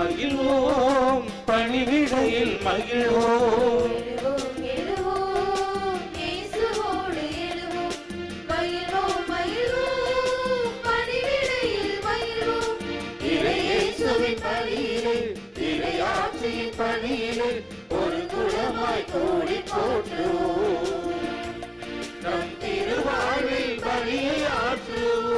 மகிழ்வோம் பணிவிடையில் மகிழ்வோம் பணியிலே ஒரு குலமாய் கூடி போற்றுவோம் நம் திருவாழ்வில் பணியை ஆற்றுவோம்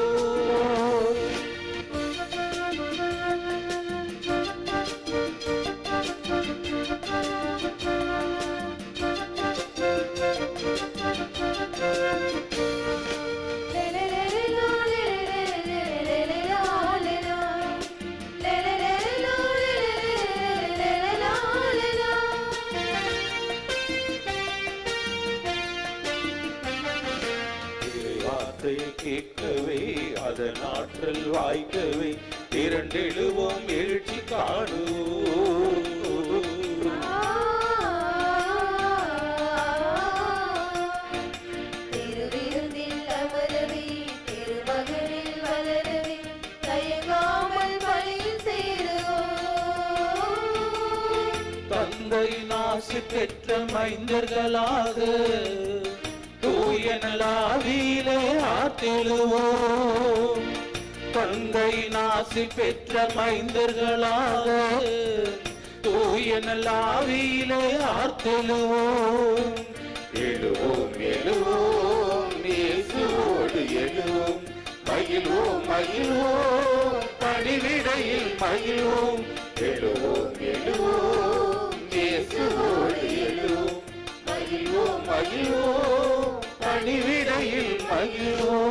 கேட்கவே அதன் ஆற்றல் வாய்க்கவே இரண்டெழுவோம் எழுச்சி காணுவோம் திருவிருந்தில் அமரவே திருமகனில் வளரவே தயங்காமல் பணியில் சேருவோம் தந்தை நாசு பெற்ற மைந்தர்களாக தூய நலாவிலே ஆற்றெழுவோம் தந்தை நாசி பெற்ற மைந்தர்களாக தூய நலாவிலே ஆற்றெழுவோம் எழுவோம் எழுவோம் இயேசுவோடு எழுவோம் மகிழ்வோம் மகிழ்வோம் பணிவிடையில் மகிழ்வோம் எழுவோம் எழுவோம் இயேசுவோடு எழுவோம் மகிழ்வோம் மகிழ்வோம் பணிவிடையில் மகிழ்வோம்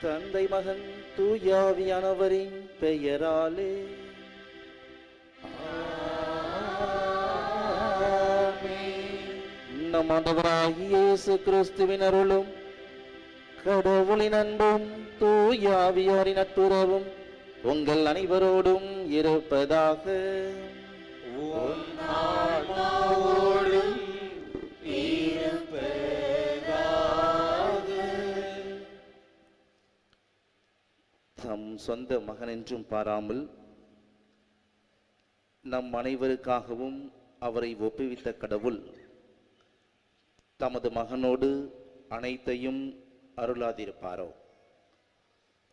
தந்தை மகன் தூயாவியானவரின் பெயராலே நம் ஆண்டவராகிய இயேசு கிறிஸ்துவின் அருளும் கடவுளின் அன்பும் தூயாவியாரின் நட்புறவும் உங்கள் அனைவரோடும் இருப்பதாக. தம் சொந்த மகன் என்றும் பாராமல் நம் அனைவருக்காகவும் அவரை ஒப்புவித்த கடவுள் தமது மகனோடு அனைத்தையும் அருளாதிருப்பாரோ?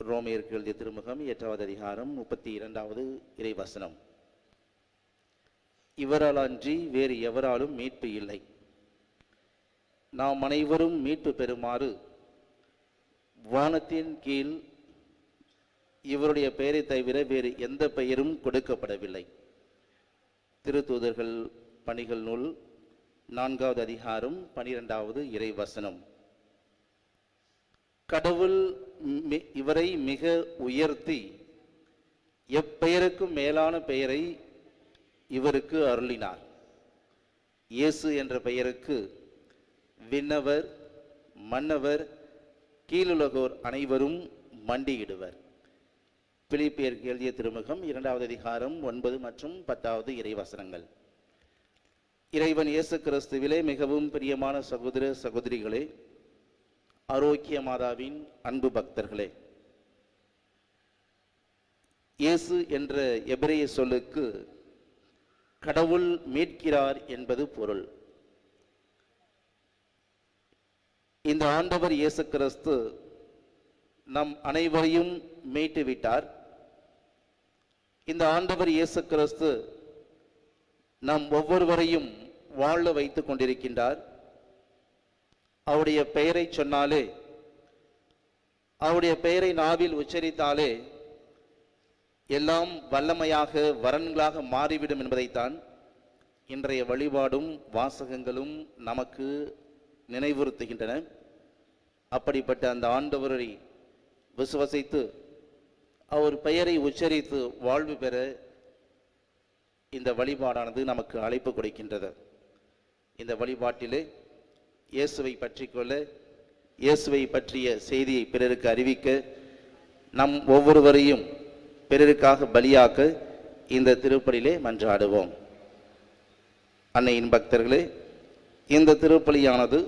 ரோமியருக்கு எழுதிய திருமுகம் 8வது அதிகாரம் 32வது இறைவசனம். இவரால் அன்றி வேறு எவராலும் மீட்பு இல்லை. நாம் அனைவரும் மீட்பு பெறுமாறு வானத்தின் கீழ் இவருடைய பெயரை தவிர வேறு எந்த பெயரும் கொடுக்கப்படவில்லை. திருத்தூதர்கள் பணிகள் நூல் 4வது அதிகாரம் 12வது இறைவசனம். கடவுள் இவரை மிக உயர்த்தி எப்பெயருக்கும் மேலான பெயரை இவருக்கு அருளினார். இயேசு என்ற பெயருக்கு விண்ணவர் மன்னவர் கீழுலகோர் அனைவரும் மண்டியிடுவர். பிலிப்பியருக்கு எழுதிய திருமுகம் 2வது அதிகாரம் 9 மற்றும் 10வது இறைவசனங்கள். இறைவன் இயேசு கிறிஸ்துவிலே மிகவும் பிரியமான சகோதர சகோதரிகளே, ஆரோக்கிய மாதாவின் அன்பு பக்தர்களே, இயேசு என்ற எபிரேய சொல்லுக்கு கடவுள் மீட்கிறார் என்பது பொருள். இந்த ஆண்டவர் இயேசு கிறிஸ்து நம் அனைவரையும் மீட்டு விட்டார். இந்த ஆண்டவர் இயேசு கிறிஸ்து நம் ஒவ்வொருவரையும் வாழ வைத்துக் கொண்டிருக்கின்றார். அவருடைய பெயரை சொன்னாலே, அவருடைய பெயரை நாவில் உச்சரித்தாலே எல்லாம் வல்லமையாக வரன்களாக மாறிவிடும் என்பதைத்தான் இன்றைய வழிபாடும் வாசகங்களும் நமக்கு நினைவுறுத்துகின்றன. அப்படிப்பட்ட அந்த ஆண்டவரை விசுவசித்து அவர் பெயரை உச்சரித்து வாழ்வு பெற இந்த வழிபாடானது நமக்கு அழைப்பு கொடுக்கின்றது. இந்த வழிபாட்டிலே இயேசுவை பற்றி கொள்ள, இயேசுவை பற்றிய செய்தியை பிறருக்கு அறிவிக்க, நம் ஒவ்வொருவரையும் பிறருக்காக பலியாக்க இந்த திருப்பலியிலே மன்றாடுவோம். அன்னையின் பக்தர்களே, இந்த திருப்பலியானது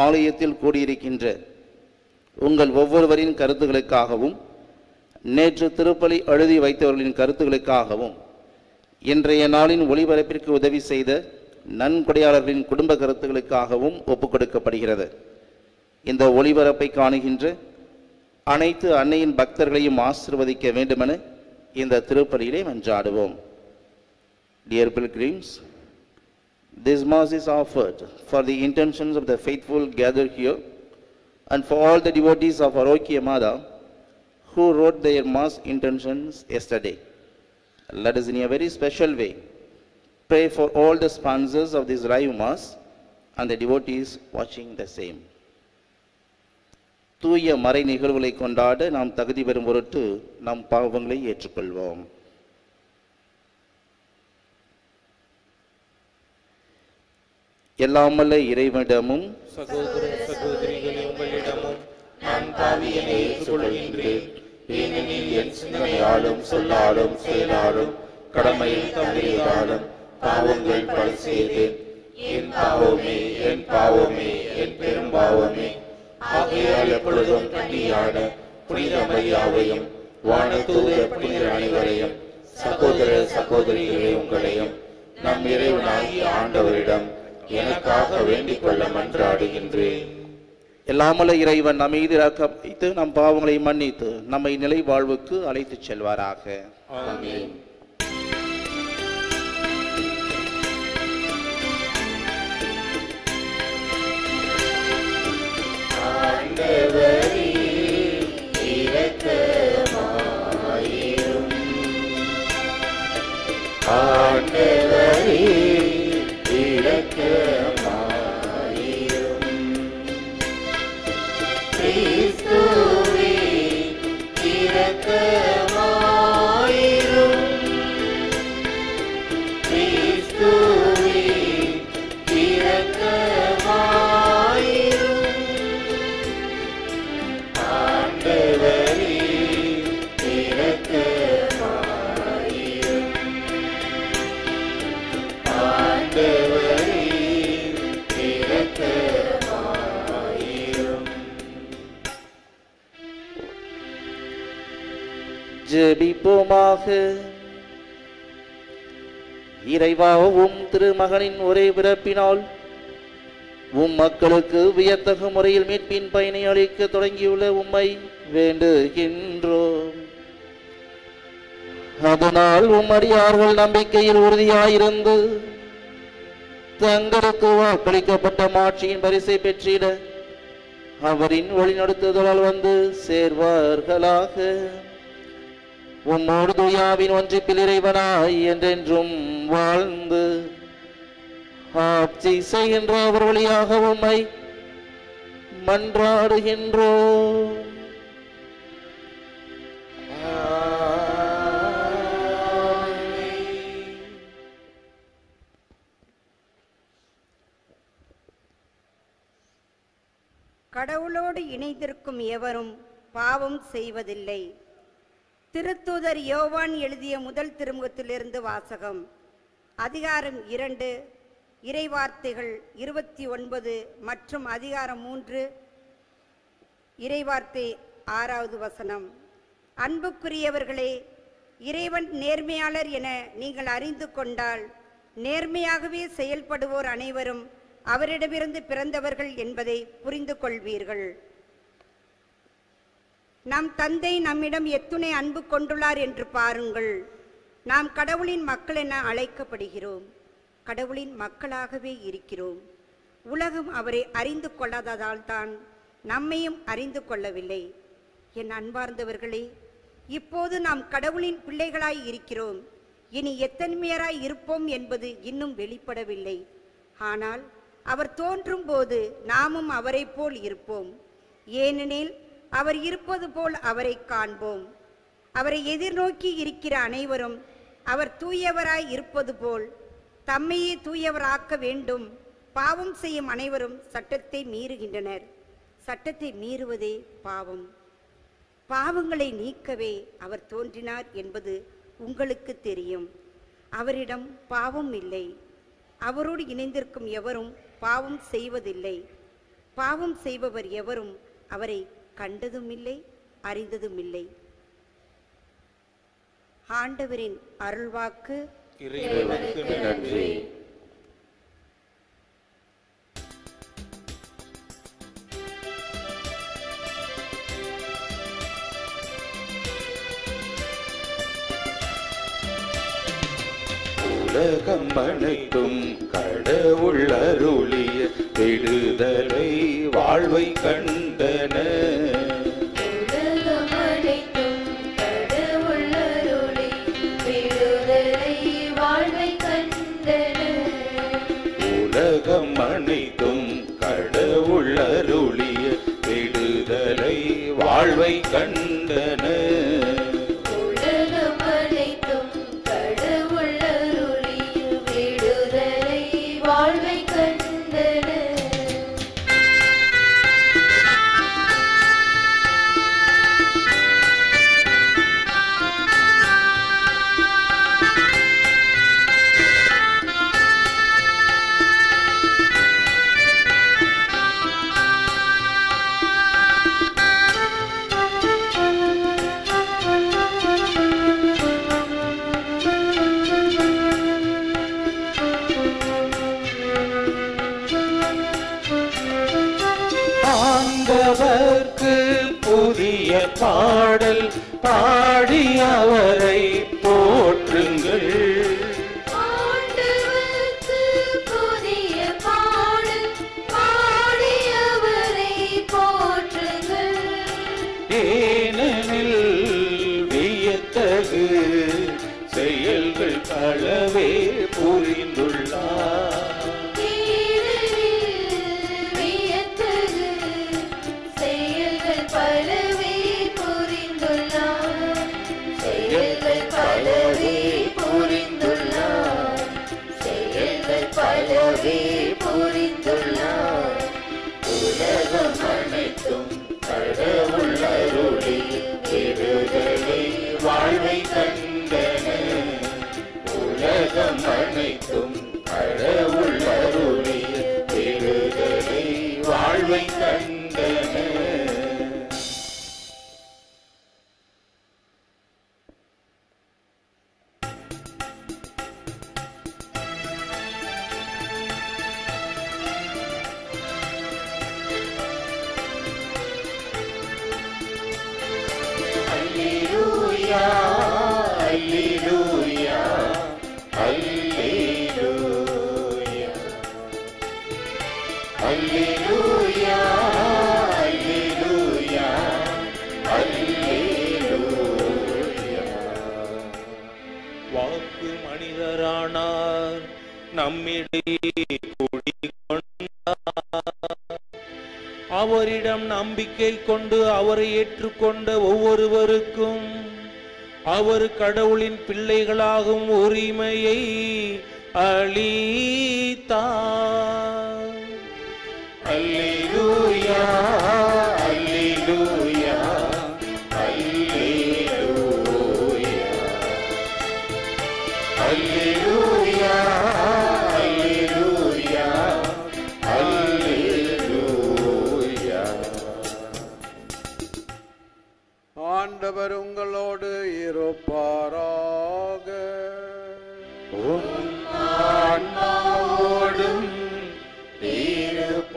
ஆலயத்தில் கூடியிருக்கின்ற உங்கள் ஒவ்வொருவரின் கருத்துக்களுக்காகவும் நேற்று திருப்பலி எழுதி வைத்தவர்களின் கருத்துக்களுக்காகவும் இன்றைய நாளின் ஒளிபரப்பிற்கு உதவி செய்த நன்கொடையாளர்களின் குடும்ப கருத்துக்களுக்காகவும் ஒப்புக்கொடுக்கப்படுகிறது. இந்த ஒளிபரப்பை காணுகின்ற அனைத்து அன்னையின் பக்தர்களையும் ஆசீர்வதிக்க வேண்டுமென இந்த திருப்பலியிலே மன்றாடுவோம். Dear pilgrims, this Mass is offered for the intentions of the faithful gathered here and for all the devotees of Arokia Mada who wrote their Mass intentions yesterday. Let us in a very special way pray for all the sponsors of this live Mass and the devotees watching the same. தூய மறை நிகழ்வுகளை கொண்டாட நாம் தகுதி பெறும் பொருட்டு நம் பாவங்களை ஏற்றுக்கொள்வோம். எல்லாமல்ல இறைவனிடமும் சகோதர சகோதரிகளே உங்களிடமும் நான் பாவியனை ஏற்றுக்கொள்கின்றேன். ஏனெனில் என் சிந்தனையாலும் சொல்லாலும் செயலாலும் கடமையில் தவறியதாலும் பாவங்கள் பல செய்தேன். என் பாவமே என் பாவமே என் பெரும் பாவமே. ஆகையால் எப்பொழுதும் கண்ணியான புனித மரியாவையும் வானதூதர் புனிதர் அனைவரையும் சகோதர சகோதரிகளே உங்களையும் நம் இறைவனாகிய ஆண்டவரிடம் எனக்காக வேண்டிக் கொள்ள மன்றாடுகின்றேன். எல்லாமல்ல இறைவன் நம் மீது இரக்கம் வைத்து நம் பாவங்களை மன்னித்து நம்மை நிலை வாழ்வுக்கு அழைத்துச் செல்வாராக. ஆமென். ஆண்டவரே இரக்கமாயிரும். ஆண்டவரே இரக்கமாயிரும். கிறிஸ்துவே இரக்கமாயிரும். கிறிஸ்துவே இரக்கமாயிரும். ஆண்டவரே இரக்கமாயிரும். ஆண்டவரே இரக்கமாயிரும். ஜெபிப்போமாக. இறைவா, உம் திருமகனின் ஒரே பிறப்பினால் உம் மக்களுக்கு வியத்தகு முறையில் மீட்பின் பயனை அளிக்க தொடங்கியுள்ள உம்மை வேண்டுகின்றோம். அதனால் உம்மடியார்கள் நம்பிக்கையில் உறுதியாயிருந்து தங்களுக்கு வாக்களிக்கப்பட்ட மாட்சியின் பரிசை பெற்றிட அவரின் வழிநடத்துதலால் வந்து சேர்வார்களாக. உம்மோடு துயாவின் ஒன்றிப்பில் இறைவனாய் என்றென்றும் வாழ்ந்து ஆட்சி செய்கின்ற அவர் வழியாக உம்மை மன்றாடுகின்றோம். கடவுளோடு இணைந்திருக்கும் எவரும் பாவம் செய்வதில்லை. திருத்தூதர் யோவான் எழுதிய முதல் திருமுகத்திலிருந்து வாசகம். அதிகாரம் 2 இறைவார்த்தைகள் 29 மற்றும் அதிகாரம் 3 இறைவார்த்தை 6வது வசனம். அன்புக்குரியவர்களே, இறைவன் நேர்மையாளர் என நீங்கள் அறிந்து கொண்டால் நேர்மையாகவே செயல்படுவோர் அனைவரும் அவரிடமிருந்து பிறந்தவர்கள் என்பதை புரிந்து கொள்வீர்கள். நம் தந்தை நம்மிடம் எத்துணை அன்பு கொண்டுள்ளார் என்று பாருங்கள். நாம் கடவுளின் மக்கள் என அழைக்கப்படுகிறோம். கடவுளின் மக்களாகவே இருக்கிறோம். உலகம் அவரை அறிந்து கொள்ளாததால் தான் நம்மையும் அறிந்து கொள்ளவில்லை. என் அன்பார்ந்தவர்களே, இப்போது நாம் கடவுளின் பிள்ளைகளாய் இருக்கிறோம். இனி எத்தன்மையராய் இருப்போம் என்பது இன்னும் வெளிப்படவில்லை. ஆனால் அவர் தோன்றும் போது நாமும் அவரை போல் இருப்போம். ஏனெனில் அவர் இருப்பது போல் அவரை காண்போம். அவரை எதிர்நோக்கி இருக்கிற அனைவரும் அவர் தூயவராய் இருப்பது போல் தம்மையே தூயவராக்க வேண்டும். பாவம் செய்யும் அனைவரும் சட்டத்தை மீறுகின்றனர். சட்டத்தை மீறுவதே பாவம். பாவங்களை நீக்கவே அவர் தோன்றினார் என்பது உங்களுக்கு தெரியும். அவரிடம் பாவம் இல்லை. அவரோடு இணைந்திருக்கும் எவரும் பாவம் செய்வதில்லை. பாவம் செய்பவர் எவரும் அவரை கண்டதும் இல்லை, அறிந்ததும் இல்லை. ஆண்டவரின் அருள்வாக்கு. இறைவனுக்கு நன்றி. உலகம் அனைத்தும் கடவுள் அருளிய விடுதலை வாழ்வை கண்டன. உலகம் அனைத்தும் கடவுள் அருளி விடுதலை வாழ்வை கண்டன. உலகம் அனைத்தும் கடவுள் அருளிய விடுதலை வாழ்வை கண்டன. உலகம் அனைத்தும் கடவுள் அருளிய விடுதலை வாழ்வை கண்டன. ஆண்டவர்க்கு புதிய பாடல் பாடி அவரை போற்றுங்கள். ஆண்டவருக்கு புதிய பாடல் பாடி அவரை போற்றுங்கள். ஏனெனில் வியத்தகு செயல்கள் பலவே புரிந்துள்ளார். வியத்தகு செயல்கள் பலவே புரிந்துள்ளார். செயல்கள் பலவே புரிந்துள்ளார். செயல்கள் பலவே புரிந்துள்ளார். உலகம் அனைத்தும் கடவுள் அருளிய விடுதலை வாழ்வை கண்டன. உலகம் அனைத்தும் கடவுள் அருளிய விடுதலை வாழ்வை கண்டன. Alleluia, Alleluia, Alleluia, Alleluia, Alleluia, Alleluia. வாக்கு மனிதரானார், நம்மிடையே குடிகொண்டார். அவரிடம் நம்பிக்கை கொண்டு அவரை ஏற்றுக்கொண்ட ஒவ்வொருவருக்கும் அவர் கடவுளின் பிள்ளைகளாகும் உரிமையை அளித்தார். அல்லேலூயா, அல்லேலூயா, அல்லேலூயா, அல்லேலூயா, அல்லேலூயா, அல்லேலூயா. ஆண்டவர் உங்களோடு இருப்பாராக. உம் ஆன்மாவோடும் இருப்பாராக.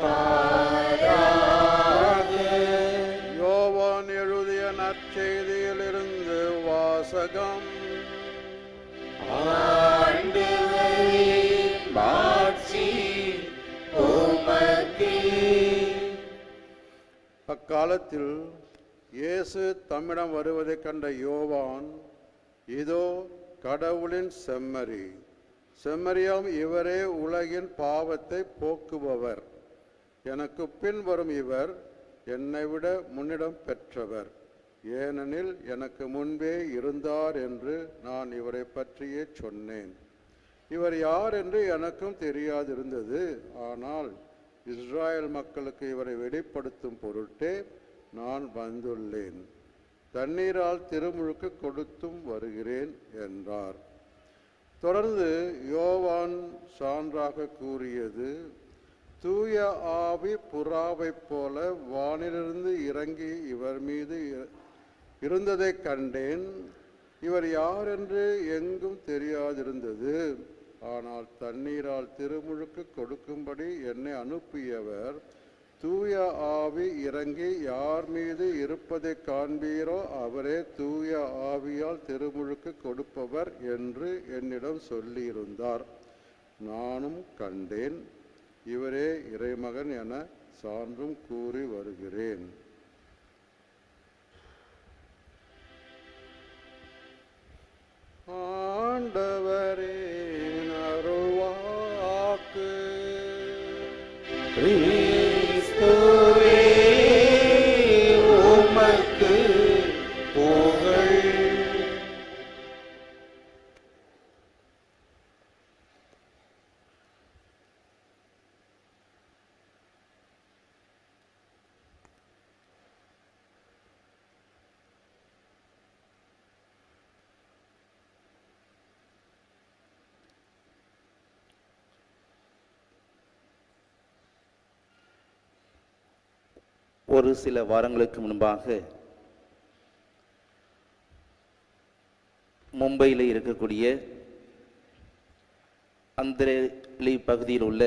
யோவான் எழுதிய நற்செய்தியிலிருந்து வாசகம். ஆண்டவரே, மாட்சி உமக்கே. அக்காலத்தில் இயேசு தம்மிடம் வருவதைக் கண்ட யோவான், இதோ கடவுளின் செம்மறி, செம்மறியாம் இவரே உலகின் பாவத்தை போக்குபவர். எனக்கு பின் வரும் இவர் என்னை விட முன்னிடம் பெற்றவர், ஏனெனில் எனக்கு முன்பே இருந்தார் என்று நான் இவரை பற்றியே சொன்னேன். இவர் யார் என்று எனக்கும் தெரியாதிருந்தது. ஆனால் இஸ்ராயல் மக்களுக்கு இவரை வெளிப்படுத்தும் பொருட்டே நான் வந்துள்ளேன். தண்ணீரால் திருமுழுக்கு கொடுத்தும் வருகிறேன் என்றார். தொடர்ந்து யோவான் சான்றாக கூறியது, தூய ஆவி புறாவைப் போல வானிலிருந்து இறங்கி இவர் மீது இருந்ததைக் கண்டேன். இவர் யார் என்று எங்கும் தெரியாதிருந்தது. ஆனால் தண்ணீரால் திருமுழுக்கு கொடுக்கும்படி என்னை அனுப்பியவர், தூய ஆவி இறங்கி யார் மீது இருப்பதை காண்பீரோ அவரே தூய ஆவியால் திருமுழுக்கு கொடுப்பவர் என்று என்னிடம் சொல்லியிருந்தார். நானும் கண்டேன். இவரே இறைமகன் என சான்றும் கூறி வருகிறேன். ஆண்டவரே அருள்வாக்கு. கிறிஸ்துவே உமக்கு புகழ். ஒரு சில வாரங்களுக்கு முன்பாக மும்பையில் இருக்கக்கூடிய அந்திரேலி பகுதியில் உள்ள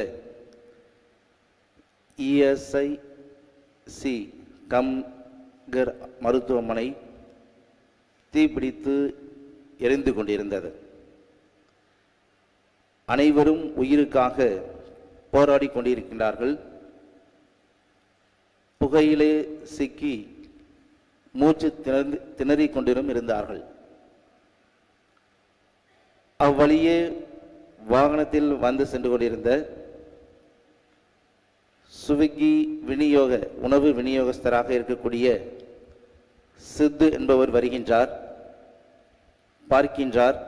ESIC கம்கர் மருத்துவமனை தீப்பிடித்து எரிந்து கொண்டிருந்தது. அனைவரும் உயிருக்காக போராடி கொண்டிருக்கின்றார்கள். புகையிலே சிக்கி மூச்சு திணறிக் கொண்டிரும் இருந்தார்கள். அவ்வழியே வாகனத்தில் வந்து சென்று கொண்டிருந்த சுவிக்கி உணவு விநியோகஸ்தராக இருக்கக்கூடிய சித்து என்பவர் வருகின்றார், பார்க்கின்றார்.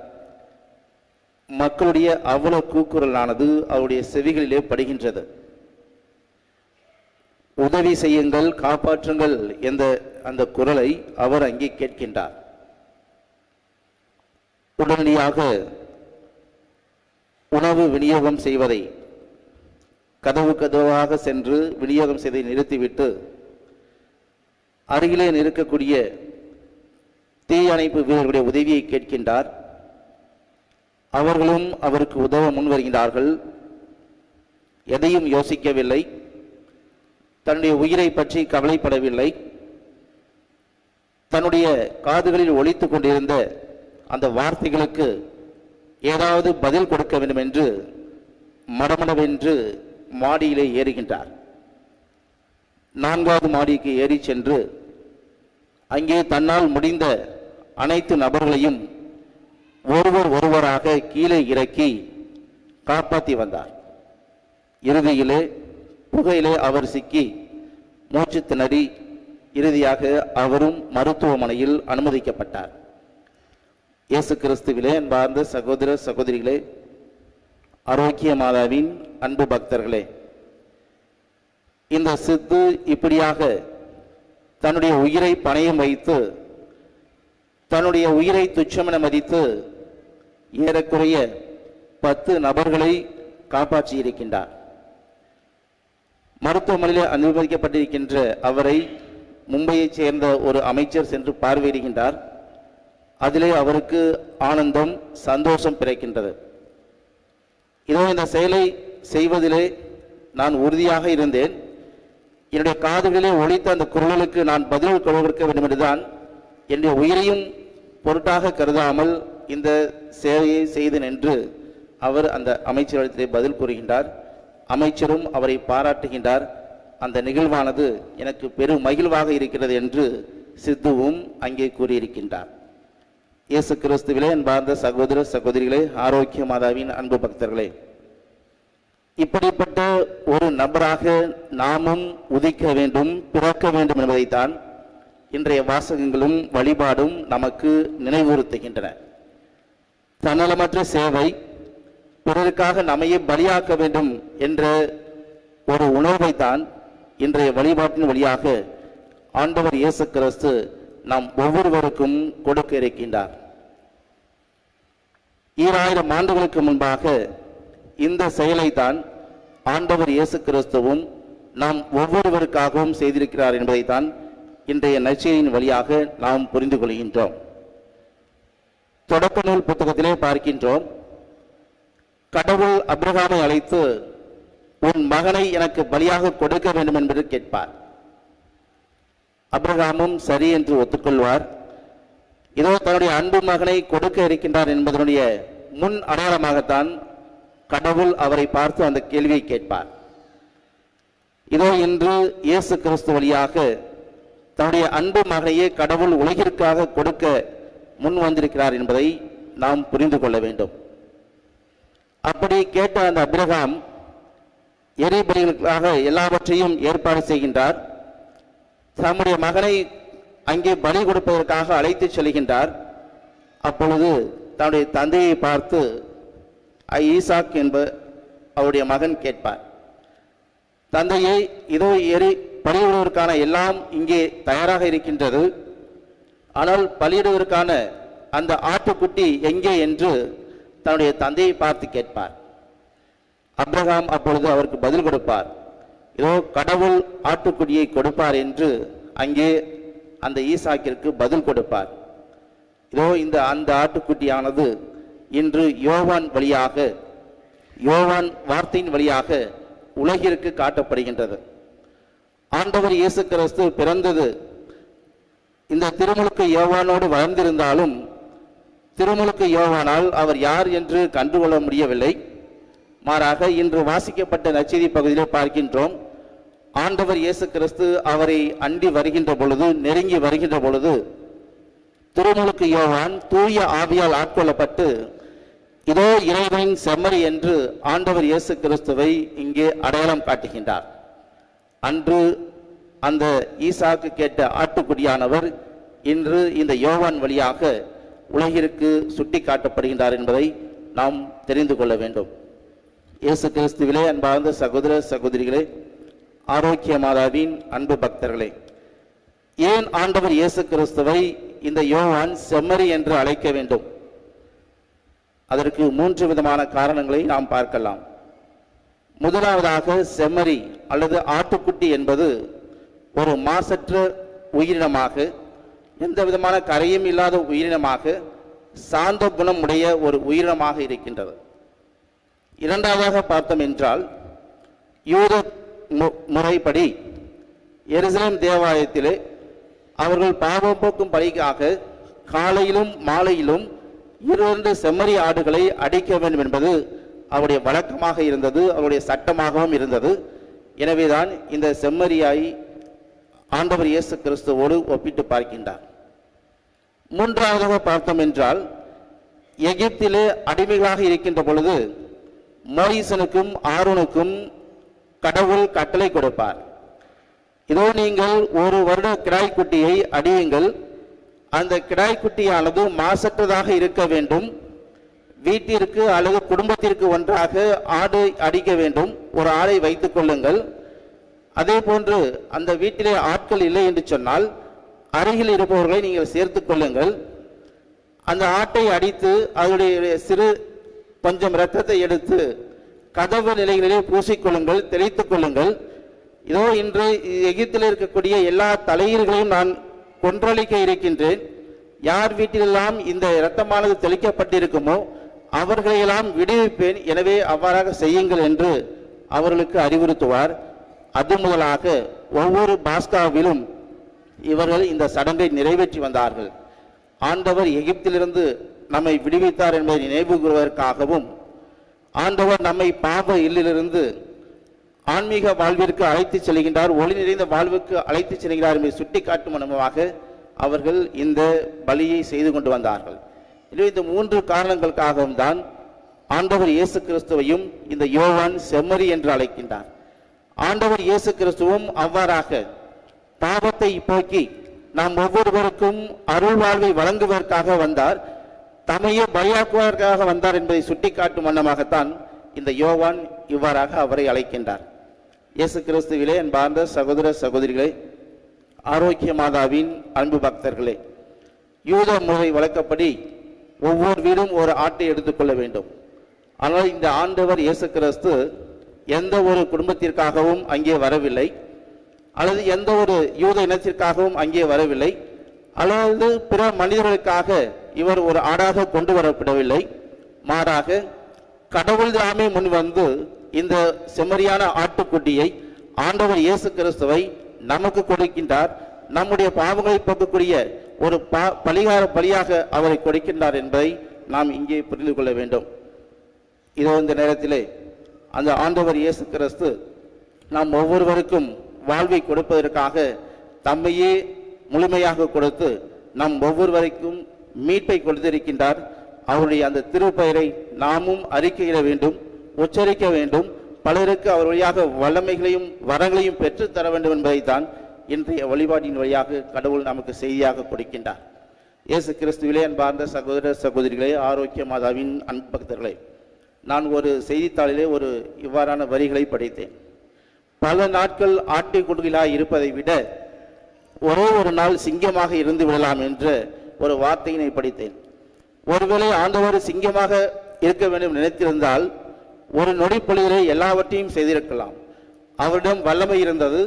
மக்களுடைய அவ்வளவு கூக்குரலானது அவருடைய செவிகளிலே படுகின்றது. உதவி செய்யுங்கள், காப்பாற்றுங்கள் என்ற அந்த குரலை அவர் அங்கே கேட்கின்றார். உடனடியாக உணவு விநியோகம் செய்வதை கதவாக சென்று விநியோகம் செய்வதை நிறுத்திவிட்டு அருகிலே இருக்கக்கூடிய தீயணைப்பு வீரர்களுடைய உதவியை கேட்கின்றார். அவர்களும் அவருக்கு உதவ முன்வருகின்றார்கள். எதையும் யோசிக்கவில்லை, தன்னுடைய உயிரை பற்றி கவலைப்படவில்லை. தன்னுடைய காதுகளில் ஒலித்துக் கொண்டிருந்த அந்த வார்த்தைகளுக்கு ஏதாவது பதில் கொடுக்க வேண்டும் என்று மடமடவென்று மாடியிலே ஏறுகின்றார். 4வது மாடிக்கு ஏறி சென்று அங்கே தன்னால் முடிந்த அனைத்து நபர்களையும் ஒருவராக கீழே இறக்கி காப்பாற்றி வந்தார். இறுதியிலே புகையிலே அவர் சிக்கி மூச்சு திணறி இறுதியாக அவரும் மருத்துவமனையில் அனுமதிக்கப்பட்டார். இயேசு கிறிஸ்துவிலே அன்பார்ந்த சகோதர சகோதரிகளே, ஆரோக்கிய மாதாவின் அன்பு பக்தர்களே, இந்த சித்து இப்படியாக தன்னுடைய உயிரை பணயம் வைத்து தன்னுடைய உயிரை துச்சமென மதித்து ஏறக்குறைய 10 நபர்களை காப்பாற்றி இருக்கின்றார். மருத்துவமனையில் அனுமதிக்கப்பட்டிருக்கின்ற அவரை மும்பையைச் சேர்ந்த ஒரு அமைச்சர் சென்று பார்வையிடுகின்றார். அதிலே அவருக்கு ஆனந்தம், சந்தோஷம் பிறக்கின்றது. இதோ இந்த செயலை செய்வதிலே நான் உறுதியாக இருந்தேன். என்னுடைய காதுகளிலே ஒலித்த அந்த குரலுக்கு நான் பதில் கொடுக்க வேண்டும் என்றுதான் என்னுடைய உயிரையும் பொருட்டாக கருதாமல் இந்த சேவையை செய்தேன் என்று அவர் அந்த அமைச்சரிடத்திலே பதில் கூறுகின்றார். அமைச்சரும் அவரை பாராட்டுகின்றார். அந்த நிகழ்வானது எனக்கு பெரும் மகிழ்வாக இருக்கிறது என்று சித்துவும் அங்கே கூறியிருக்கின்றார். இயேசு கிறிஸ்துவிலே அன்பார்ந்த சகோதர சகோதரிகளே, ஆரோக்கிய மாதாவின் அன்பு பக்தர்களே, இப்படிப்பட்ட ஒரு நபராக நாமும் உதிக்க வேண்டும், பிறக்க வேண்டும் என்பதைத்தான் இன்றைய வாசகங்களும் வழிபாடும் நமக்கு நினைவுறுத்துகின்றன. தன்னலமற்ற சேவை, பிறருக்காக நம்மையே பலியாக்க வேண்டும் என்ற ஒரு உணர்வைத்தான் இன்றைய வழிபாட்டின் வழியாக ஆண்டவர் இயேசு கிறிஸ்து நாம் ஒவ்வொருவருக்கும் கொடுக்க இருக்கின்றார். 2000 ஆண்டுகளுக்கு முன்பாக இந்த செயலை தான் ஆண்டவர் இயேசு கிறிஸ்துவும் நாம் ஒவ்வொருவருக்காகவும் செய்திருக்கிறார் என்பதைத்தான் இன்றைய நற்செய்தியின் வழியாக நாம் புரிந்து கொள்கின்றோம். தொடக்க நூல் புத்தகத்திலே பார்க்கின்றோம், கடவுள் அபிரகாமை அழைத்து உன் மகனை எனக்கு பலியாக கொடுக்க வேண்டும் என்று கேட்பார். அபிரகாமும் சரி என்று ஒத்துக்கொள்வார். இதோ தன்னுடைய அன்பு மகனை கொடுக்க இருக்கின்றார் என்பதனுடைய முன் அடையாளமாகத்தான் கடவுள் அவரை பார்த்து அந்த கேள்வியை கேட்பார். இதோ இன்று இயேசு கிறிஸ்து வழியாக தன்னுடைய அன்பு மகனையே கடவுள் உலகிற்காக கொடுக்க முன் வந்திருக்கிறார் என்பதை நாம் புரிந்து கொள்ள வேண்டும். அப்படி கேட்ட அந்த அபிரகாம் எரிபலிகளுக்காக எல்லாவற்றையும் ஏற்பாடு செய்கின்றார். தம்முடைய மகனை அங்கே பலி கொடுப்பதற்காக அழைத்து செல்கின்றார். அப்பொழுது தன்னுடைய தந்தையை பார்த்து ஈசாக் என்ப அவருடைய மகன் கேட்பார், தந்தையை, இதோ பலியிடுவதற்கான எல்லாம் இங்கே தயாராக இருக்கின்றது, ஆனால் பலியிடுவதற்கான அந்த ஆட்டுக்குட்டி எங்கே என்று தன்னுடைய தந்தையை பார்த்து கேட்பார். அப்ரஹாம் அப்பொழுது அவருக்கு பதில் கொடுப்பார், இதோ கடவுள் ஆட்டுக்குட்டியை கொடுப்பார் என்று அங்கே அந்த ஈசாக்கிற்கு பதில் கொடுப்பார். இதோ அந்த ஆட்டுக்குட்டியானது இன்று யோவான் வார்த்தையின் வழியாக உலகிற்கு காட்டப்படுகின்றது. ஆண்டவர் இயேசு கிறிஸ்து பிறந்தது இந்த திருமுழுக்கு யோவானோடு வளர்ந்திருந்தாலும் திருமுழுக்கு யோவானால் அவர் யார் என்று கண்டுகொள்ள முடியவில்லை. மாறாக இன்று வாசிக்கப்பட்ட நற்செய்தி பகுதியிலே பார்க்கின்றோம், ஆண்டவர் இயேசு கிறிஸ்து அவரை அண்டி வருகின்ற பொழுது, நெருங்கி வருகின்ற பொழுது, திருமுழுக்கு யோவான் தூய ஆவியால் ஆட்கொள்ளப்பட்டு இதோ இறைவனின் செம்மறி என்று ஆண்டவர் இயேசு கிறிஸ்துவை இங்கே அடையாளம் காட்டுகின்றார். அன்று அந்த ஈசாக்கு கேட்ட ஆட்டுக்குடியானவர் இன்று இந்த யோவான் வழியாக உலகிற்கு சுட்டி காட்டப்படுகின்றார் என்பதை நாம் தெரிந்து கொள்ள வேண்டும். இயேசு கிறிஸ்துவிலே அன்பார்ந்த சகோதர சகோதரிகளே, ஆரோக்கிய மாதாவின் அன்பு பக்தர்களே, ஏன் ஆண்டவர் இயேசு கிறிஸ்துவை இந்த யோவான் செம்மறி என்று அழைக்க வேண்டும்? அதற்கு 3 விதமான காரணங்களை நாம் பார்க்கலாம். முதலாவதாக, செம்மறி அல்லது ஆட்டுக்குட்டி என்பது ஒரு மாசற்ற உயிரினமாக, எந்த விதமான கரையும் இல்லாத உயிரினமாக, சாந்த குணம் உடைய ஒரு உயிரினமாக இருக்கின்றது. இரண்டாவதாக பார்த்தோம் என்றால், யூத முறைப்படி எருசலேம் தேவாலயத்திலே அவர்கள் பாவம் போக்கும் பலிக்காக காலையிலும் மாலையிலும் 2 செம்மறி ஆடுகளை அடிக்க வேண்டும் என்பது அவருடைய வழக்கமாக இருந்தது, அவருடைய சட்டமாகவும் இருந்தது. எனவேதான் இந்த செம்மறியாய் ஆண்டவர் இயேசு கிறிஸ்துவோடு ஒப்பிட்டு பார்க்கின்றார். மூன்றாவதாக பார்த்தோம் என்றால், எகிப்திலே அடிமைகளாக இருக்கின்ற பொழுது மோயிசனுக்கும் ஆரோனுக்கும் கடவுள் கட்டளை கொடுப்பார், இதோ நீங்கள் 1 வருட கிடாய்க்குட்டியை அடியுங்கள், அந்த கிடாய்க்குட்டியானது மாசற்றதாக இருக்க வேண்டும், வீட்டிற்கு அல்லது குடும்பத்திற்கு ஒன்றாக ஆடு அடிக்க வேண்டும், ஒரு ஆடை வைத்துக் கொள்ளுங்கள். அதே போன்று அந்த வீட்டிலே ஆட்கள் இல்லை என்று சொன்னால் அருகில் இருப்பவர்களை நீங்கள் சேர்த்து கொள்ளுங்கள். அந்த ஆட்டை அடித்து அதனுடைய சிறு கொஞ்சம் இரத்தத்தை எடுத்து கதவு நிலைகளிலே பூசிக்கொள்ளுங்கள், தெளித்துக் கொள்ளுங்கள். இதோ இன்று எகிப்தில் இருக்கக்கூடிய எல்லா தலையீர்களையும் நான் கொன்றளிக்க இருக்கின்றேன், யார் வீட்டிலெல்லாம் இந்த இரத்தமானது தெளிக்கப்பட்டிருக்குமோ அவர்களையெல்லாம் விடுவிப்பேன், எனவே அவ்வாறாக செய்யுங்கள் என்று அவர்களுக்கு அறிவுறுத்துவார். அது முதலாக ஒவ்வொரு பாஸ்காவிலும் இவர்கள் இந்த சடங்கை நிறைவேற்றி வந்தார்கள். ஆண்டவர் எகிப்திலிருந்து நம்மை விடுவித்தார் என்பதை நினைவு கூறுவதற்காகவும், ஆண்டவர் நம்மை பாவ இல்லிலிருந்து ஆன்மீக வாழ்விற்கு அழைத்து செல்கின்றார், ஒளி நிறைந்த வாழ்வுக்கு அழைத்து செல்கிறார் என்பதை சுட்டி காட்டும் மனமாக அவர்கள் இந்த பலியை செய்து கொண்டு வந்தார்கள். எனவே இந்த 3 காரணங்களுக்காகவும் தான் ஆண்டவர் இயேசு கிறிஸ்துவையும் இந்த யோவான் செம்மறி என்று அழைக்கின்றார். ஆண்டவர் இயேசு கிறிஸ்துவும் அவ்வாறாக பாவத்தை போக்கி நாம் ஒவ்வொருவருக்கும் அருள் வாழ்வை வழங்குவதற்காக வந்தார், தம்மையே பலியாக்குவதற்காக வந்தார் என்பதை சுட்டிக்காட்டும் வண்ணமாகத்தான் இந்த யோவான் இவ்வாறாக அவரை அழைக்கின்றார். இயேசு கிறிஸ்துவிலே அன்பார்ந்த சகோதர சகோதரிகளே, ஆரோக்கிய மாதாவின் அன்பு பக்தர்களே, யூத முறை வழக்கப்படி ஒவ்வொரு வீடும் ஒரு ஆட்டை எடுத்துக்கொள்ள வேண்டும். ஆனால் இந்த ஆண்டவர் இயேசு கிறிஸ்து எந்த ஒரு குடும்பத்திற்காகவும் அங்கே வரவில்லை, அல்லது எந்த ஒரு யூத இனத்திற்காகவும் அங்கே வரவில்லை, அல்லது பிற மனிதர்களுக்காக இவர் ஒரு ஆடாக கொண்டு வரப்படவில்லை. மாறாக கடவுள் தாமே முன் வந்து இந்த செம்மறியான ஆட்டுக்குட்டியை, ஆண்டவர் இயேசு கிறிஸ்துவை நமக்கு கொடுக்கின்றார். நம்முடைய பாவங்களை போக்கக்கூடிய ஒரு பலிகார பலியாக அவரை கொடுக்கின்றார் என்பதை நாம் இங்கே புரிந்து கொள்ள வேண்டும். இதோ இந்த நேரத்திலே அந்த ஆண்டவர் இயேசு கிறிஸ்து நாம் ஒவ்வொருவருக்கும் வாழ்வை கொடுப்பதற்காக தம்மையே முழுமையாக கொடுத்து நம் ஒவ்வொருவருக்கும் மீட்பை கொடுத்திருக்கின்றார். அவருடைய அந்த திருப்பெயரை நாமும் அறிக்கையிட வேண்டும், உச்சரிக்க வேண்டும். பலருக்கு அவர் வழியாக வல்லமைகளையும் வரங்களையும் பெற்று தர வேண்டும் என்பதைத்தான் இன்றைய வழிபாட்டின் வழியாக கடவுள் நமக்கு செய்தியாக கொடுக்கின்றார். இயேசு கிறிஸ்துவிலே அன்பார்ந்த சகோதர சகோதரிகளே, ஆரோக்கிய மாதாவின் அன்பு பக்தர்களே, நான் ஒரு செய்தித்தாளிலே ஒரு இவ்வாறான வரிகளை படித்தேன். பல நாட்கள் ஆட்டுக்குட்டிகளாய் இருப்பதை விட ஒரே ஒரு நாள் சிங்கமாக இருந்து விடலாம் என்ற ஒரு வார்த்தையினை படித்தேன். ஒருவேளை ஆண்டவர் சிங்கமாக இருக்க வேண்டும் நினைத்திருந்தால் ஒரு நொடி பொழுதிலே எல்லாவற்றையும் செய்திருக்கலாம். அவரிடம் வல்லமை இருந்தது,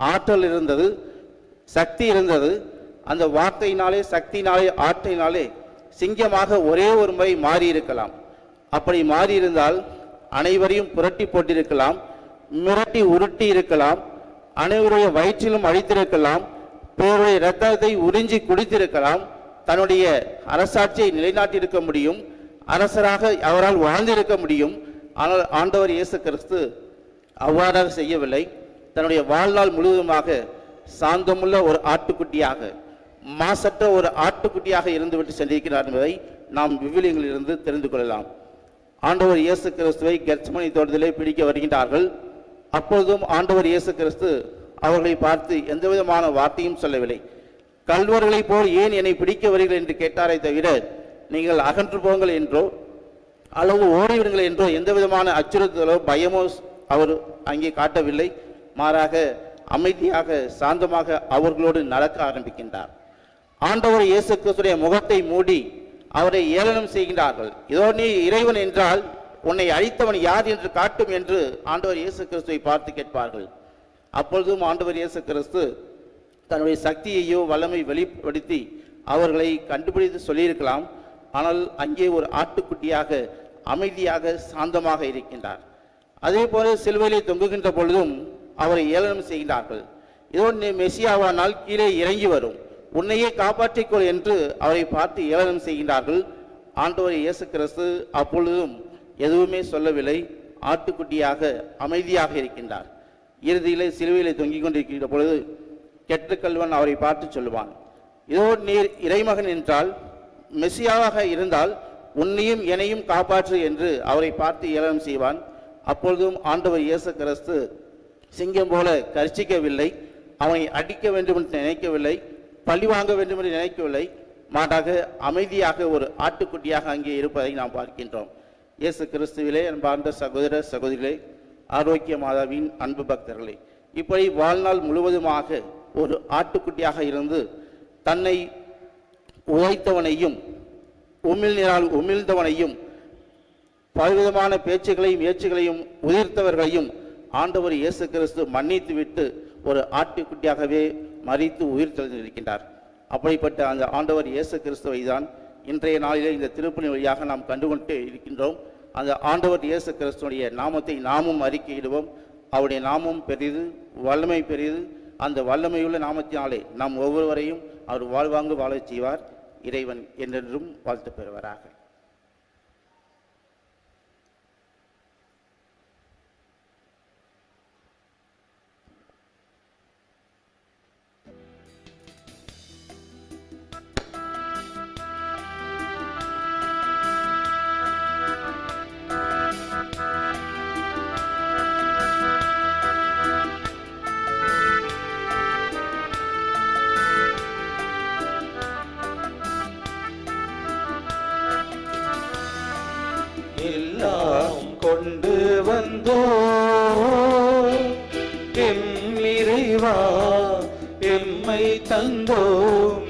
ஆற்றல் இருந்தது, சக்தி இருந்தது. அந்த வார்த்தையினாலே, சக்தியினாலே, ஆற்றலினாலே சிங்கமாக ஒரே ஒரு முறை மாறி இருக்கலாம். அப்படி மாறியிருந்தால் அனைவரையும் புரட்டி போட்டிருக்கலாம், மிரட்டி உருட்டி இருக்கலாம், அனைவருடைய வயிற்றிலும் அழித்திருக்கலாம், பிறருடைய இரத்தத்தை உறிஞ்சி குடித்திருக்கலாம், தன்னுடைய அரசாட்சியை நிலைநாட்டியிருக்க முடியும், அரசராக அவரால் வாழ்ந்திருக்க முடியும். ஆனால் ஆண்டவர் இயேசு கிறிஸ்து அவ்வாறாக செய்யவில்லை. தன்னுடைய வாழ்நாள் முழுவதுமாக சாந்தமுள்ள ஒரு ஆட்டுக்குட்டியாக, மாசற்ற ஒரு ஆட்டுக்குட்டியாக இருந்துவிட்டு சென்றிருக்கிறார் என்பதை நாம் விவிலியங்களிலிருந்து தெரிந்து கொள்ளலாம். ஆண்டவர் இயேசு கிறிஸ்துவை கெத்சமனி தோட்டத்திலே பிடிக்க வருகின்றார்கள். அப்பொழுதும் ஆண்டவர் இயேசு கிறிஸ்து அவர்களை பார்த்து எந்த விதமான வார்த்தையும் சொல்லவில்லை. கல்வர்களைப் போல் ஏன் என்னை பிடிக்க வருகிறீர்கள் என்று கேட்டாரை தவிர, நீங்கள் அகன்று போங்கள் என்றோ அல்லது ஓடிவிடுங்கள் என்றோ எந்த விதமான அச்சுறுத்தலோ பயமோ அவர் அங்கே காட்டவில்லை. மாறாக அமைதியாக சாந்தமாக அவர்களோடு நடக்க ஆரம்பிக்கின்றார். ஆண்டவர் இயேசு கிறிஸ்துடைய முகத்தை மூடி அவரை ஏளனம் செய்கின்றார்கள். இதோ நீ இறைவன் என்றால் உன்னை அழித்தவன் யார் என்று காட்டும் என்று ஆண்டவர் இயேசு கிறிஸ்துவை பார்த்து கேட்பார்கள். அப்பொழுதும் ஆண்டவர் இயேசு கிறிஸ்து தன்னுடைய சக்தியையோ வல்லமை வெளிப்படுத்தி அவர்களை கண்டுபிடித்து சொல்லியிருக்கலாம். ஆனால் அங்கே ஒரு ஆட்டுக்குட்டியாக அமைதியாக சாந்தமாக இருக்கின்றார். அதே போல சிலுவையிலே தொங்குகின்ற பொழுதும் அவரை ஏளனம் செய்கின்றார்கள். இதோ நீ மெசியாவானால் கீழே இறங்கி வரும், உன்னையே காப்பாற்றிக்கொள் என்று அவரை பார்த்து ஏளனம் செய்கின்றார்கள். ஆண்டவர் இயேசு கிறிஸ்து அப்பொழுதும் எதுவுமே சொல்லவில்லை, ஆட்டுக்குட்டியாக அமைதியாக இருக்கின்றார். இறுதியிலே சிலுவையிலே தொங்கிக் கொண்டிருக்கின்ற பொழுது கெட்டுக்கல்வன் அவரை பார்த்து சொல்லுவான், இதோ நீர் இறைமகன் என்றால், மெசியாவாக இருந்தால் உன்னையும் என்னையும் காப்பாற்று என்று அவரை பார்த்து ஏளனம் செய்வான். அப்பொழுதும் ஆண்டவர் இயேசு கிறிஸ்து சிங்கம் போல கர்ச்சிக்கவில்லை, அவனை அடிக்க வேண்டும் என்று நினைக்கவில்லை, பழி வாங்க வேண்டும் என்று நினைக்கவில்லை. மாறாக அமைதியாக ஒரு ஆட்டுக்குட்டியாக அங்கே இருப்பதை நாம் பார்க்கின்றோம். இயேசு கிறிஸ்துவிலே அன்பார்ந்த சகோதர சகோதரிகளே, ஆரோக்கிய மாதாவின் அன்பு பக்தர்களே, இப்படி வாழ்நாள் முழுவதுமாக ஒரு ஆட்டுக்குட்டியாக இருந்து தன்னை உழைத்தவனையும் உமிழ்நீரால் உமிழ்ந்தவனையும் பலவிதமான பேச்சுகளையும் ஏச்சுகளையும் உதிர்த்தவர்களையும் ஆண்டவர் இயேசு கிறிஸ்து மன்னித்து விட்டு ஒரு ஆட்டுக்குட்டியாகவே மரித்து உயிர் தெளிந்திருக்கின்றார். அப்படிப்பட்ட அந்த ஆண்டவர் இயேசு கிறிஸ்துவை தான் இன்றைய நாளிலே இந்த திருப்பணி வழியாக நாம் கண்டுகொண்டு இருக்கின்றோம். அந்த ஆண்டவர் இயேசு கிறிஸ்துடைய நாமத்தை நாமும் அறிக்கையிடுவோம். அவருடைய நாமம் பெரிது, வல்லமை பெரிது. அந்த வல்லமையுள்ள நாமத்தினாலே நாம் ஒவ்வொருவரையும் அவர் வாழ்வாங்கு வாழச் செய்வார். இறைவன் என்றென்றும் வாழ்த்து பெறுவாராக. எல்லாம் கொண்டு வந்தோ எம் இறைவா, எம்மை தந்தோம்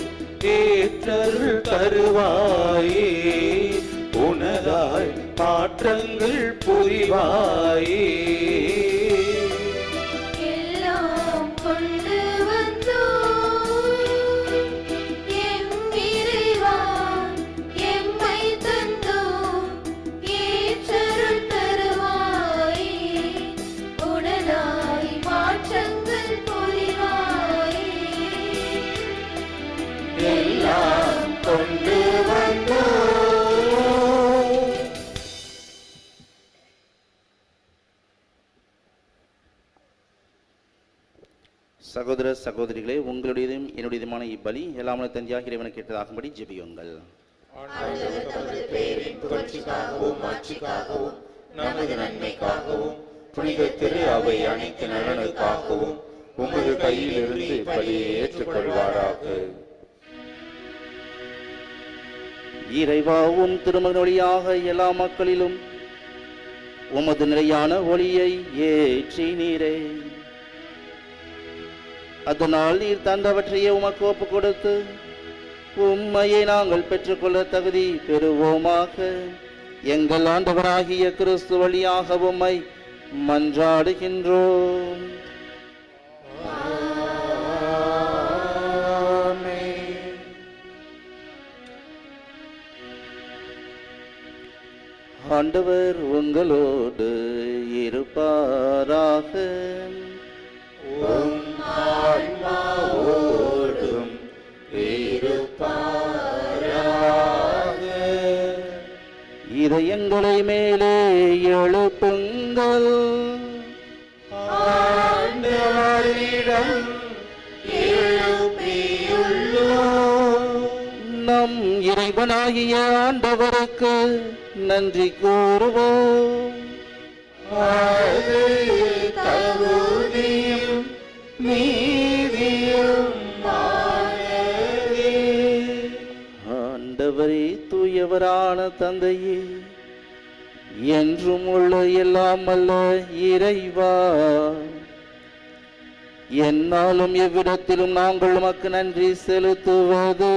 ஏற்றருள் தருவாயே, உனதாய் மாற்றங்கள் புரிவாயே. சகோதர சகோதரிகளே, உங்களுடையதும் என்னுடையதுமான இப்பலி எல்லாமே தஞ்சாக இறைவனை கேட்டதாகும்படி ஜெபியுங்கள். ஆண்டவர் தமது பெயரின் புகழ்ச்சிக்காகவும் ஆட்சிக்காகவும் நமது நன்மைக்காகவும் புனித திரு அவை அனைத்து நலனுக்காகவும் உமது கையில் இருந்து பலியை ஏற்றுக்கொள்வாராக. இறைவா, உம் திருமகன் வழியாக எல்லா மக்களிலும் உமது நிலையான ஒளியை ஏற்றினீரே. அதனால் நீர் தந்தவற்றையே உமக்கு ஒப்பு கொடுத்து உம்மையை நாங்கள் பெற்றுக்கொள்ள தகுதி பெறுவோமாக. எங்கள் ஆண்டவராகிய கிறிஸ்து வழியாக உம்மை மன்றாடுகின்றோம். ஆண்டவர் உங்களோடு இருப்பாராக. ஆன்மாவோடும் இருப்பாராக. இதயங்களை மேலே எழுப்புங்கள். ஆண்டவரிடம் எழுப்பியுள்ளோம். நம் இறைவனாகிய ஆண்டவருக்கு நன்றி கூறுவோம். அது தகுதியும் நீதியுமானதே. ஆண்டவரே, தூயவரான தந்தையே, என்றும் உள்ள எல்லாம் அல்ல இறைவா, என்னாலும் எவ்விடத்திலும் நாங்கள் உமக்கு நன்றி செலுத்துவது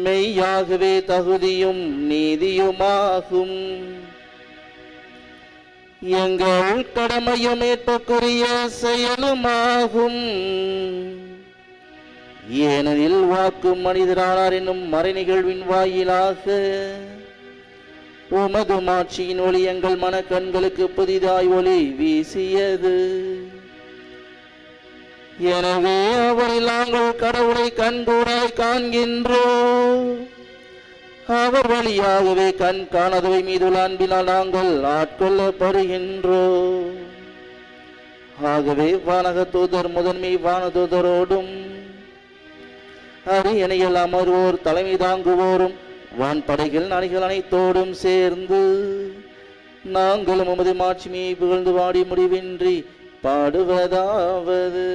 மெய்யாகவே தகுதியும் நீதியுமாகும். எங்கள் கடமையும் ஏற்பக்குரிய செயலுமாகும். ஏனெனில் வாக்கும் மனிதரானார் என்னும் மறை நிகழ்வின் வாயிலாக உமது மாட்சியின் ஒளி எங்கள் மனக்கண்களுக்கு புதிதாய் ஒளி வீசியது. எனவே அவரில் நாங்கள் கடவுளை கண்கூடாய் காண்கின்றோம். அவர் வழியாகவே கண் காணாதவை மீதுள்ள அன்பினால் நாங்கள் ஆட்கொள்ளப்படுகின்றோம். ஆகவே வானக தூதர் முதன்மை வானதூதரோடும் அரியணையில் அமர்வோர் தலைமை தாங்குவோரும் வான்படைகள் அணிகள் அனைத்தோடும் சேர்ந்து நாங்களும் உமது மாட்சிமையை புகழ்ந்து வாடி முடிவின்றி பாடுவதாவது.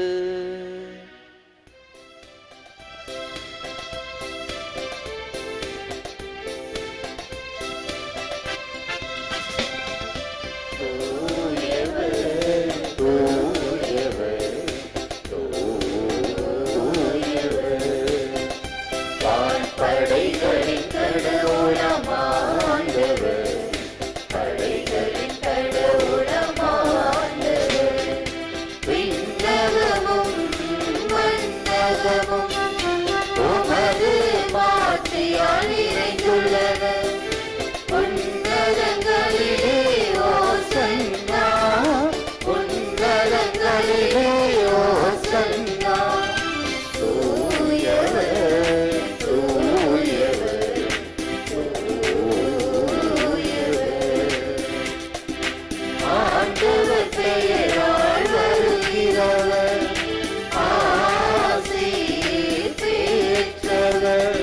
படைகளின் கடவுளமாண்டவர், படைகளின் கடவுளமாண்டவர். விண்ணகமும் மண்ணகமும் உமது மாட்சியால் நிறைந்துள்ளன. உன்னதங்களிலே ஓசன்னா, உன்னதங்களிலே ஓசன்னா. தூயவர் ஆண்டவர் பெயரால் வருகிறவர், ஆசீர் பெற்றவர்.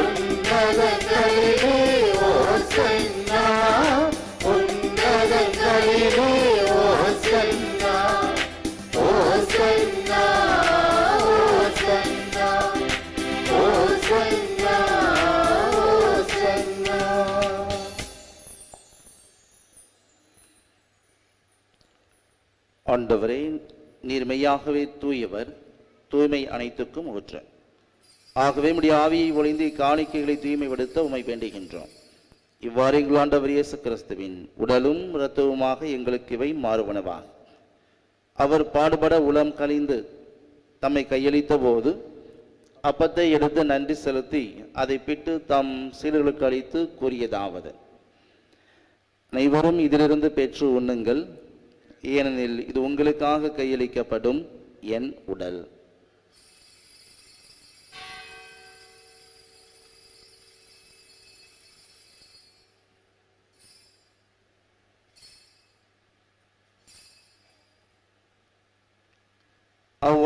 உன்னதங்களிலே ஓசன்னா, உன்னதங்களிலே ஓசன்னா. ஓசன்னா, ஓசன்னா, ஓசன்னா, ஓசன்னா. ஆண்டவரே, நீர் மெய்யாகவே தூயவர், தூய்மை அனைத்துக்கும் ஊற்று. ஆகவே உம்முடைய ஆவியை ஒளிந்து காணிக்கைகளை தூய்மைப்படுத்த உம்மை வேண்டுகின்றோம். இவ்வாறு எங்கள் ஆண்டவர் இயேசு கிறிஸ்துவின் உடலும் இரத்தவுமாக எங்களுக்கு இவை மாறுவனவாக. அவர் பாடுபட உளம் கலிந்து தம்மை கையளித்த போது அப்பத்தை எடுத்து நன்றி செலுத்தி அதை பிட்டு தம் சீடர்களுக்கு அளித்து கூறியதாவது: அனைவரும் இதிலிருந்து பெற்று உண்ணுங்கள், ஏனெனில் இது உங்களுக்காக கையளிக்கப்படும் என் உடல்.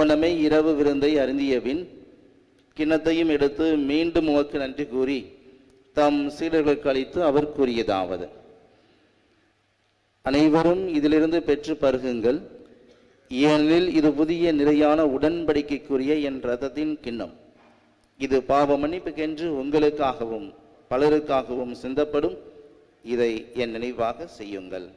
அவ்வனமே இரவு விருந்தை அருந்தியபின் கிண்ணத்தையும் எடுத்து மீண்டும் உமக்கு நன்றி கூறி தம் சீடர்களுக்கு அளித்து அவர் கூறியதாவது: அனைவரும் இதிலிருந்து பெற்று பருகுங்கள், ஏனெனில் இது புதிய நிறையான உடன்படிக்கைக்குரிய என் இரத்தத்தின் கிண்ணம். இது பாவ மன்னிப்புக்கென்று உங்களுக்காகவும் பலருக்காகவும் சிந்தப்படும். இதை என் நினைவாக செய்யுங்கள்.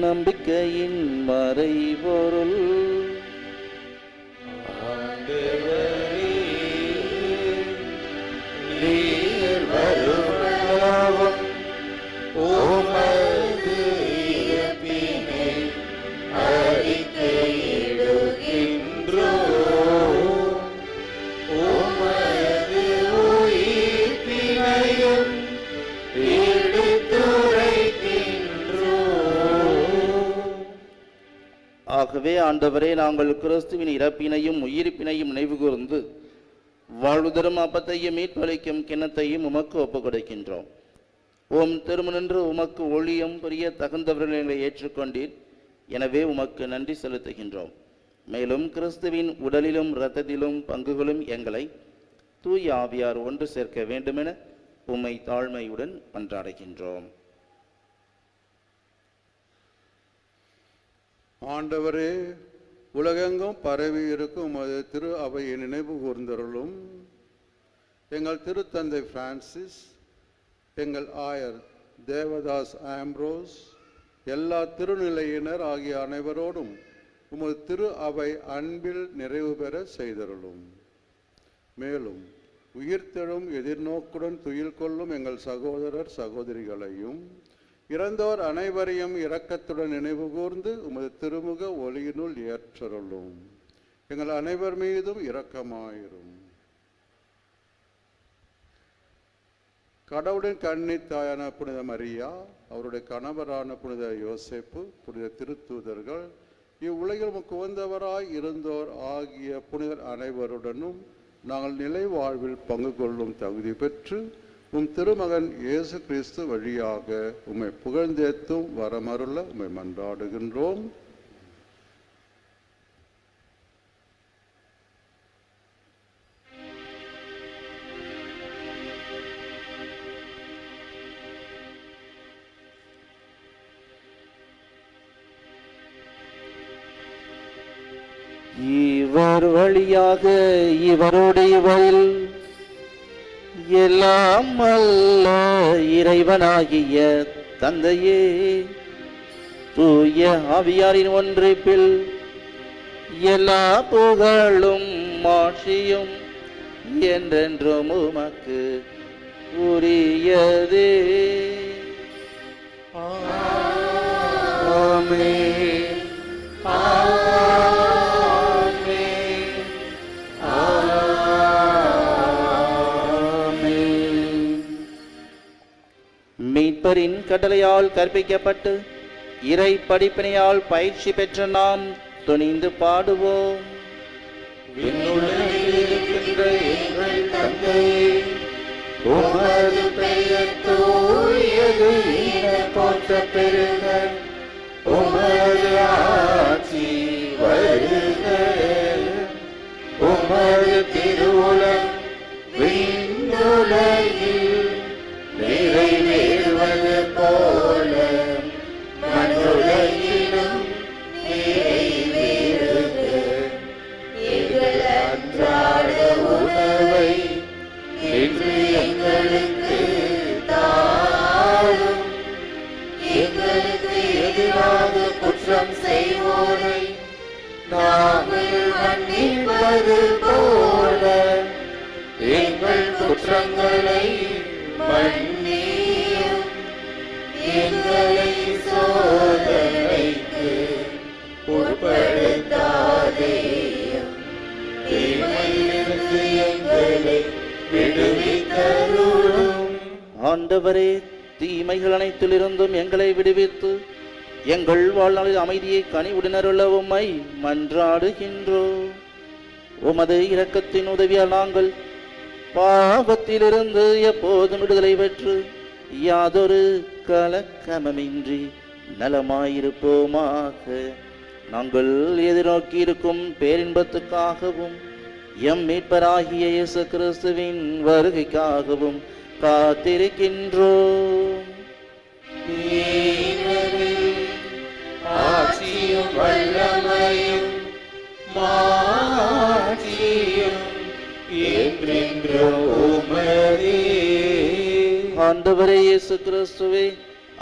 நம்பிக்கையின் மறைபொருள் நீர் வருமளவும் உமது இறப்பினை அறிக்கையிடுகின்றோம். உமது உயிர்ப்பினையும் எடுத்துரைக்கின்றோம். ஆகவே ஆண்டவரே, நாங்கள் கிறிஸ்துவின் இறப்பினையும் உயிர்ப்பினையும் நினைவு கூர்ந்து வாழ்வுதரும் அப்பத்தையும் மீட்பளிக்கும் கிண்ணத்தையும் உமக்கு ஒப்புக் கொடுக்கின்றோம். ஓம் திருமணன்று உமக்கு ஒளியும் புரிய தகுந்தவர்களை எங்களை ஏற்றுக்கொண்டீர். எனவே உமக்கு நன்றி செலுத்துகின்றோம். மேலும் கிறிஸ்துவின் உடலிலும் இரத்தத்திலும் பங்குகளும் எங்களை தூய ஆவியார் ஒன்று சேர்க்க வேண்டுமென உம்மை தாழ்மையுடன் மன்றாடுகின்றோம். ஆண்டவரே, உலகெங்கும் பரவி இருக்கும் உமது திரு அவையை நினைவு கூர்ந்தருளும். எங்கள் திருத்தந்தை பிரான்சிஸ், எங்கள் ஆயர் தேவதாஸ் ஆம்ப்ரோஸ், எல்லா திருநிலையினர் ஆகிய அனைவரோடும் உமது திரு அவை அன்பில் நிறைவு பெற செய்தருளும். மேலும் உயிர்த்தெழும் எதிர்நோக்குடன் துயில் கொள்ளும் எங்கள் சகோதரர் சகோதரிகளையும் இறந்தோர் அனைவரையும் இரக்கத்துடன் நினைவு கூர்ந்து உமது திருமுக ஒளியினுள் ஏற்றருளும். எங்கள் அனைவர் மீதும் இரக்கமாயிரும். கடவுளின் கன்னி தாயான புனித மரியா, அவருடைய கணவரான புனித யோசேப்பு, புனித திருத்தூதர்கள், இவ்வுலகில் உமக்கு உகந்தவராய் இருந்தோர் ஆகிய புனிதர் அனைவருடனும் நாங்கள் நிலை வாழ்வில் பங்கு கொள்ளும் தகுதி பெற்று உம் திருமகன் இயேசு கிறிஸ்து வழியாக உம்மை புகழ்ந்தேத்தும் வரமருள உம்மை மன்றாடுகின்றோம். இவர் வழியாக இவருடைய வழியில் எல்லாம் அல்ல இறைவனாகிய தந்தையே, தூய ஆவியாரின் ஒன்றிப்பில் எல்லா புகழும் மாட்சியும் என்றென்றும் உமக்கு உரியதே. ஆமென். மீட்பரின் கட்டளையால் கற்பிக்கப்பட்டு இறை படிப்பினையால் பயிற்சி பெற்ற நாம் துணிந்து பாடுவோம். விண்ணுலகில் இருக்கின்ற எங்கள் தந்தையே, உமது பெயர் தூயது என போற்றப் பெறுக. உமது ஆட்சி வருக. உமது திருவுளம் விண்ணுலகில் நிறைவேறுவது போல மண்ணுலகிலும் நிறைவேறுக. எங்கள் அன்றாட உணவை இன்று எங்களுக்கு தாரும். எங்களுக்கு எதிராக குற்றம் செய்வோரை நாங்கள் மன்னிப்பது போல எங்கள் குற்றங்களை மன்னியும். எங்களை சோதனைக்கு உட்படுத்தாதேயும். தீமையிலிருந்து எங்களை விடுவித்தருளும். ஆண்டவரே, தீமைகள் அனைத்திலிருந்தும் எங்களை விடுவித்து எங்கள் வாழ்நாளில் அமைதியை கனிவுடனருள்ள உம்மை மன்றாடுகின்றோம். உமது இரக்கத்தின் உதவியால் நாங்கள் பாவத்திலிருந்து எப்போதும் விடுதலை பெற்று யாதொரு கலக்கமின்றி நலமாயிருப்போமாக. நாங்கள் எதிர்நோக்கி இருக்கும் பேரின்பத்துக்காகவும் எம் மீட்பராகிய இயேசு கிறிஸ்துவின் வருகைக்காகவும் காத்திருக்கின்றோம். ஆட்சியும் வல்லமையும் மாட்சியும் என்றென்றும் உமதே. ஆண்டவரே இயேசு கிறிஸ்துவே,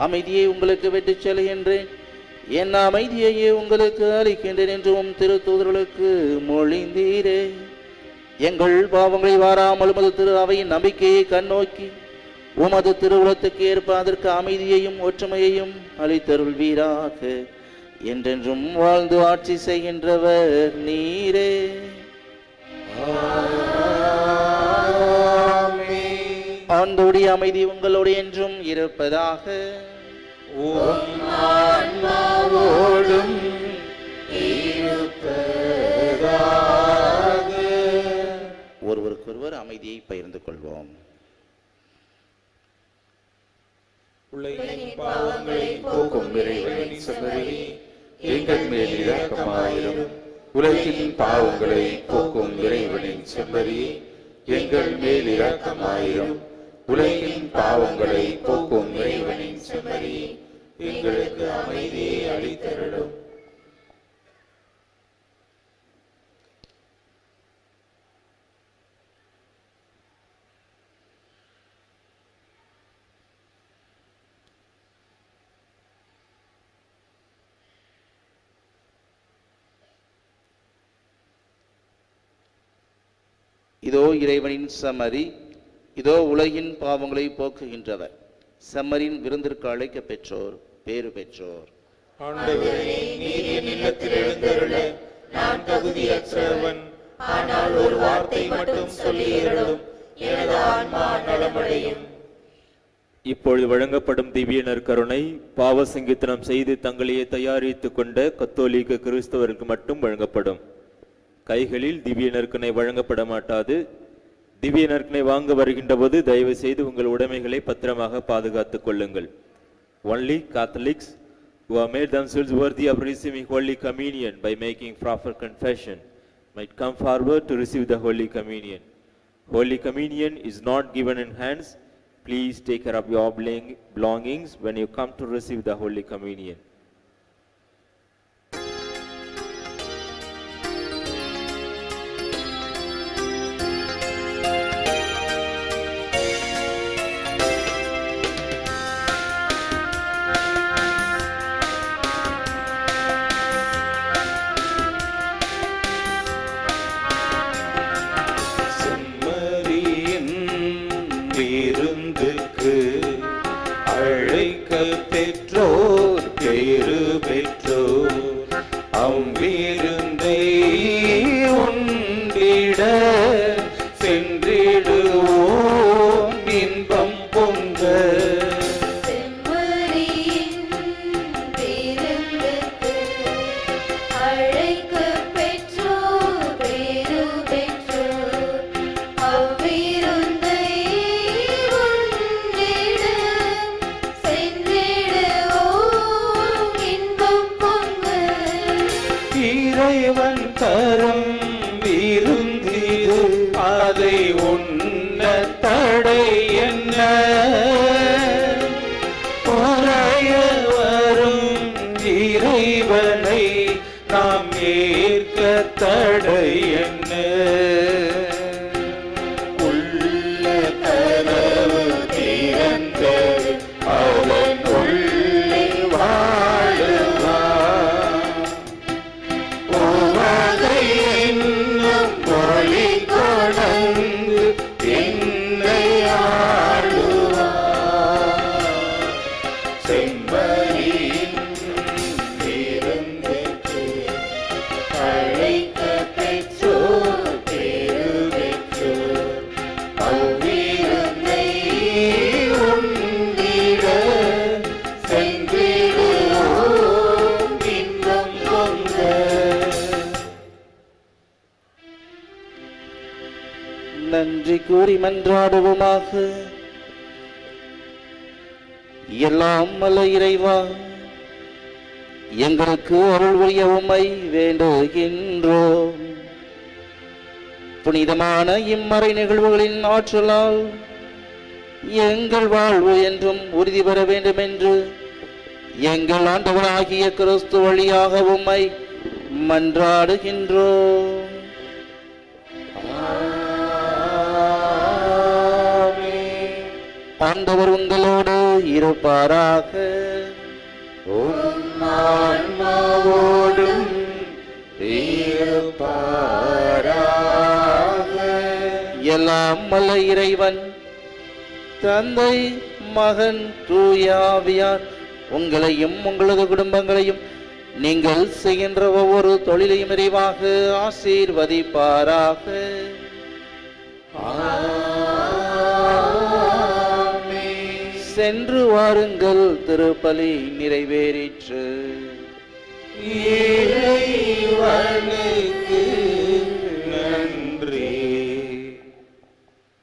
அமைதியை உங்களுக்கு விட்டுச் செல்கின்றேன், என் அமைதியையே உங்களுக்கு அளிக்கின்றேன் என்று உம் திருத்தூதர்களுக்கு மொழிந்தீரே. எங்கள் பாவங்களை வாராமல் உமது திரு அவையின் நம்பிக்கையை கண்ணோக்கி உமது திருவுளத்துக்கு ஏற்ப அதற்கு அமைதியையும் ஒற்றுமையையும் அளித்தருள்வீராக. என்றென்றும் வாழ்ந்து ஆட்சி செய்கின்றவர் நீரே. ஆண்டவருடைய அமைதி உங்களோடு என்றும் இருப்பதாக. ஆன்மாவோடும் இருப்பதாக. ஒருவருக்கொருவர் அமைதியை பகிர்ந்து கொள்வோம். உலகின் பாவங்களை போக்கும் இறைவனின் செம்மறி, எங்கள் மேல் இரக்கமாயிரும். உலகின் பாவங்களை போக்கும் இறைவனின் செம்மறி, எங்கள் மேல் இரக்கமாயிரும். உலகின் பாவங்களை போக்கும் இறைவனின் செம்மறி, எங்களுக்கு அமைதியை அளித்தருளும். இதோ இறைவனின் செம்மறி, இதோ உலகின் பாவங்களை போக்குகின்றவர். செம்மறின் விருந்திற்கு அழைக்க பெற்றோர் பேறு பெற்றோர். ஆண்டவரே, நீர் என் இல்லத்தில் எழுந்தருள நான் தகுதியற்றவன். ஆனால் ஒரு வார்த்தை மட்டும் சொல்லியருளும், எனது ஆன்மா நலமடையும். இப்பொழுது வழங்கப்படும் திவ்ய நற்கருணை பாவ சங்கீதனம் செய்து தங்களையே தயாரித்துக் கொண்ட கத்தோலிக்க கிறிஸ்தவருக்கு மட்டும் வழங்கப்படும். கைகளில் திவ்ய நற்கருணை வழங்கப்பட மாட்டாது. திவ்ய நற்கருணை வாங்க வருகின்ற போது தயவு செய்து உங்கள் உடைமைகளை பத்திரமாக பாதுகாத்துக் கொள்ளுங்கள். Only Catholics who have made themselves worthy of receiving Holy Communion by making proper confession might come forward to receive the Holy Communion. Holy Communion is not given in hands. Please take care of your belongings when you come to receive the Holy Communion. விருந்துக்கு அழைக்க பெற்றோர் பேறு பெற்றோர். அவ்விருந்தை உண்டிட சென்றிடுவோம் இன்பம் பொங்க. இறைவன் தரும் விருந்திது அதை உண்ண தடை என்ன? உறைய வரும் இறைவனை நாம் ஏற்க தடை என்ன? உள்ள கனவு திறந்து அவன் உள்ளே வாழுவான். மொழி கொணந்து என்னை ஆளுவார். செம்மறியின் விருந்துக்கு அழைக்க பெற்றோர் பேறு கூறி மன்றாடுவோமாக. எல்லாம் வல்ல இறைவா, எங்களுக்கு அருள் புரிய உம்மை வேண்டுகின்றோம். புனிதமான இம்மறை நிகழ்வுகளின் ஆற்றலால் எங்கள் வாழ்வு என்றும் உறுதி பெற வேண்டும் என்று எங்கள் ஆண்டவராகிய கிறிஸ்து வழியாக உம்மை மன்றாடுகின்றோம். ஆண்டவர் உங்களோடு இருப்பாராக. ஆன்மாவோடும் இருப்பாராக. எல்லாம் வல்ல இறைவன் தந்தை, மகன், தூய ஆவியார் உங்களையும் உங்களது குடும்பங்களையும் நீங்கள் செய்கின்ற ஒவ்வொரு தொழிலையும் நிறைவாக ஆசீர்வதிப்பாராக. சென்று வாருங்கள், திருப்பலி நிறைவேறிற்று. இறைவனுக்கு